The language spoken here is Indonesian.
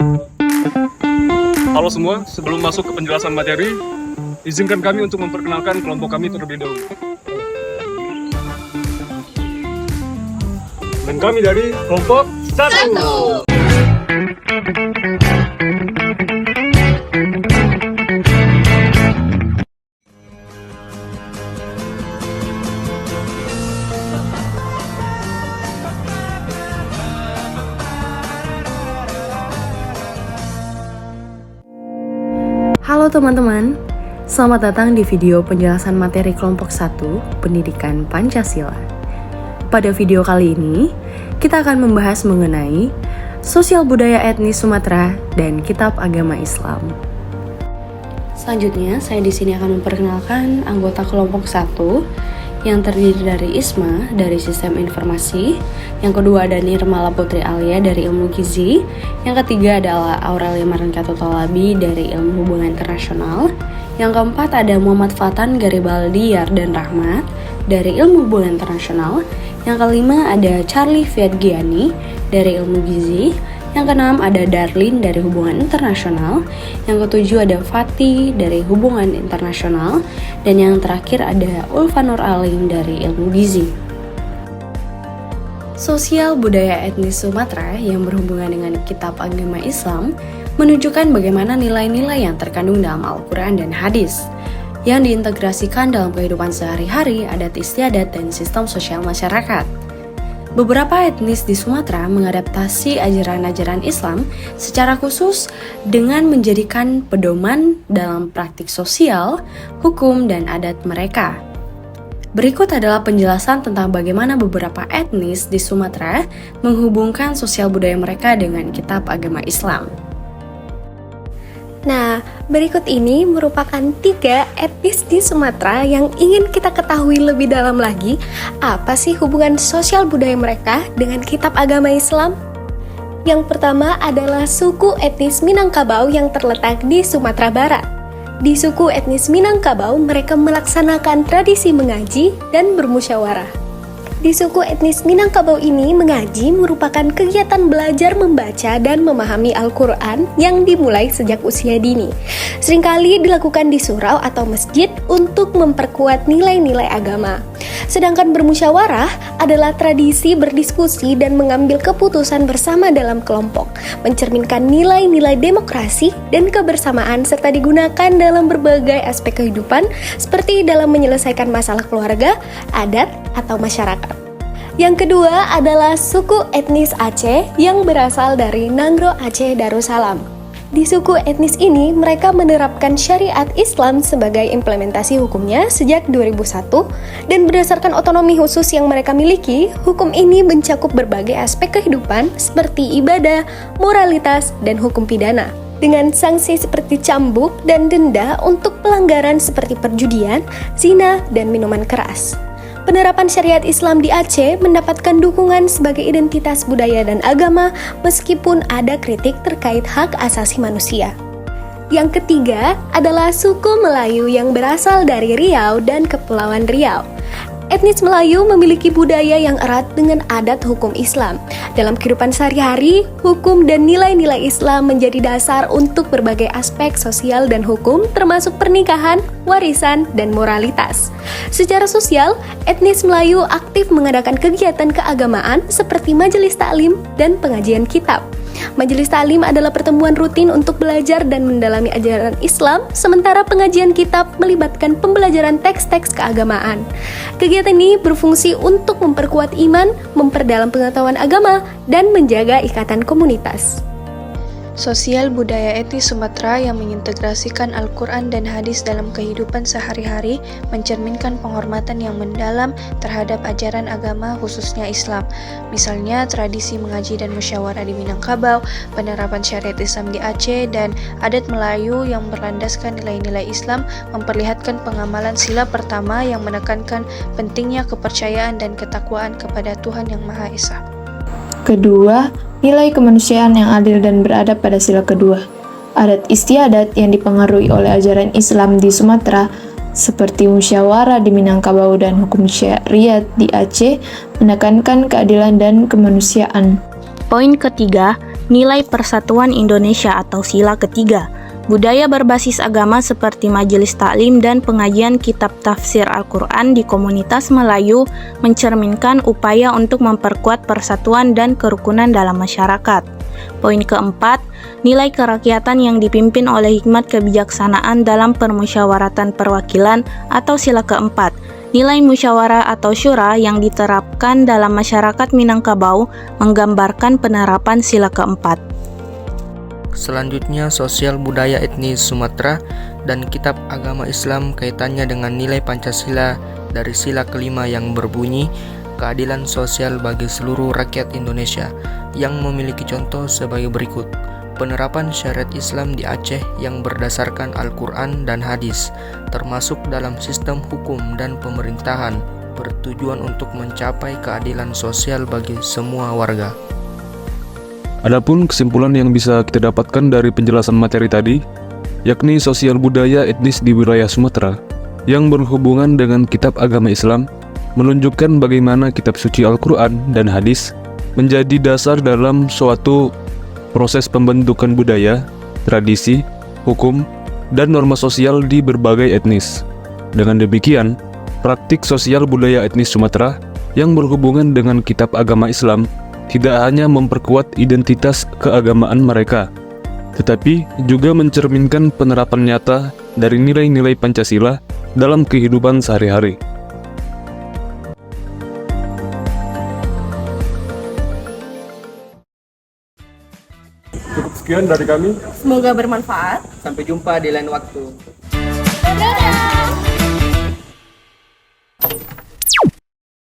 Halo semua, sebelum masuk ke penjelasan materi, izinkan kami untuk memperkenalkan kelompok kami terlebih dahulu. Dan kami dari kelompok 1. Halo teman-teman, selamat datang di video penjelasan materi kelompok 1 Pendidikan Pancasila. Pada video kali ini, kita akan membahas mengenai sosial budaya etnis Sumatera dan kitab agama Islam. Selanjutnya, saya di sini akan memperkenalkan anggota kelompok 1 yang terdiri dari Isma dari Sistem Informasi, yang kedua ada Nirmala Putri Alia dari Ilmu Gizi, yang ketiga adalah Aurelia Marancato Tolabi dari Ilmu Hubungan Internasional, yang keempat ada Muhammad Fatan Garibaldi Yardan Rahmat dari Ilmu Hubungan Internasional, yang kelima ada Charlie Fiatgiani dari Ilmu Gizi, yang keenam ada Darlin dari Hubungan Internasional, yang ketujuh ada Fatih dari Hubungan Internasional, dan yang terakhir ada Ulfa Nur Alim dari Ilmu Gizi. Sosial budaya etnis Sumatera yang berhubungan dengan kitab agama Islam menunjukkan bagaimana nilai-nilai yang terkandung dalam Al-Quran dan hadis yang diintegrasikan dalam kehidupan sehari-hari, adat istiadat, dan sistem sosial masyarakat. Beberapa etnis di Sumatera mengadaptasi ajaran-ajaran Islam secara khusus dengan menjadikan pedoman dalam praktik sosial, hukum, dan adat mereka. Berikut adalah penjelasan tentang bagaimana beberapa etnis di Sumatera menghubungkan sosial budaya mereka dengan kitab agama Islam. Nah, berikut ini merupakan 3 etnis di Sumatera yang ingin kita ketahui lebih dalam lagi. Apa sih hubungan sosial budaya mereka dengan kitab agama Islam? Yang pertama adalah suku etnis Minangkabau yang terletak di Sumatera Barat. Di suku etnis Minangkabau, mereka melaksanakan tradisi mengaji dan bermusyawarah. Di suku etnis Minangkabau ini, mengaji merupakan kegiatan belajar membaca dan memahami Al-Quran yang dimulai sejak usia dini. Seringkali dilakukan di surau atau masjid untuk memperkuat nilai-nilai agama. Sedangkan bermusyawarah adalah tradisi berdiskusi dan mengambil keputusan bersama dalam kelompok, mencerminkan nilai-nilai demokrasi dan kebersamaan serta digunakan dalam berbagai aspek kehidupan seperti dalam menyelesaikan masalah keluarga, adat, atau masyarakat. Yang kedua adalah suku etnis Aceh yang berasal dari Nangro Aceh Darussalam. Di suku etnis ini, mereka menerapkan syariat Islam sebagai implementasi hukumnya sejak 2001, dan berdasarkan otonomi khusus yang mereka miliki, hukum ini mencakup berbagai aspek kehidupan seperti ibadah, moralitas, dan hukum pidana, dengan sanksi seperti cambuk dan denda untuk pelanggaran seperti perjudian, zina, dan minuman keras. Penerapan syariat Islam di Aceh mendapatkan dukungan sebagai identitas budaya dan agama meskipun ada kritik terkait hak asasi manusia. Yang ketiga adalah suku Melayu yang berasal dari Riau dan Kepulauan Riau. Etnis Melayu memiliki budaya yang erat dengan adat hukum Islam. Dalam kehidupan sehari-hari, hukum dan nilai-nilai Islam menjadi dasar untuk berbagai aspek sosial dan hukum, termasuk pernikahan, warisan, dan moralitas. Secara sosial, etnis Melayu aktif mengadakan kegiatan keagamaan seperti majelis taklim dan pengajian kitab. Majelis taklim adalah pertemuan rutin untuk belajar dan mendalami ajaran Islam, sementara pengajian kitab melibatkan pembelajaran teks-teks keagamaan. Kegiatan ini berfungsi untuk memperkuat iman, memperdalam pengetahuan agama, dan menjaga ikatan komunitas. Sosial budaya etnis Sumatera yang mengintegrasikan Al-Quran dan hadis dalam kehidupan sehari-hari mencerminkan penghormatan yang mendalam terhadap ajaran agama khususnya Islam. Misalnya tradisi mengaji dan musyawarah di Minangkabau, penerapan syariat Islam di Aceh, dan adat Melayu yang berlandaskan nilai-nilai Islam memperlihatkan pengamalan sila pertama yang menekankan pentingnya kepercayaan dan ketakwaan kepada Tuhan Yang Maha Esa. Kedua, nilai kemanusiaan yang adil dan beradab pada sila kedua. Adat istiadat yang dipengaruhi oleh ajaran Islam di Sumatera seperti musyawarah di Minangkabau dan hukum syariat di Aceh menekankan keadilan dan kemanusiaan. Poin ketiga, nilai persatuan Indonesia atau sila ketiga. Budaya berbasis agama seperti majelis taklim dan pengajian kitab tafsir Al-Quran di komunitas Melayu mencerminkan upaya untuk memperkuat persatuan dan kerukunan dalam masyarakat. Poin keempat, nilai kerakyatan yang dipimpin oleh hikmat kebijaksanaan dalam permusyawaratan perwakilan atau sila keempat. Nilai musyawarah atau syura yang diterapkan dalam masyarakat Minangkabau menggambarkan penerapan sila keempat. Selanjutnya, sosial budaya etnis Sumatera dan kitab agama Islam kaitannya dengan nilai Pancasila dari sila kelima yang berbunyi keadilan sosial bagi seluruh rakyat Indonesia, yang memiliki contoh sebagai berikut. Penerapan syariat Islam di Aceh yang berdasarkan Al-Quran dan hadis, termasuk dalam sistem hukum dan pemerintahan, bertujuan untuk mencapai keadilan sosial bagi semua warga. Adapun kesimpulan yang bisa kita dapatkan dari penjelasan materi tadi, yakni sosial budaya etnis di wilayah Sumatera yang berhubungan dengan kitab agama Islam, menunjukkan bagaimana kitab suci Al-Quran dan hadis menjadi dasar dalam suatu proses pembentukan budaya, tradisi, hukum, dan norma sosial di berbagai etnis. Dengan demikian, praktik sosial budaya etnis Sumatera yang berhubungan dengan kitab agama Islam tidak hanya memperkuat identitas keagamaan mereka, tetapi juga mencerminkan penerapan nyata dari nilai-nilai Pancasila dalam kehidupan sehari-hari. Cukup sekian dari kami. Semoga bermanfaat. Sampai jumpa di lain waktu. Dadah!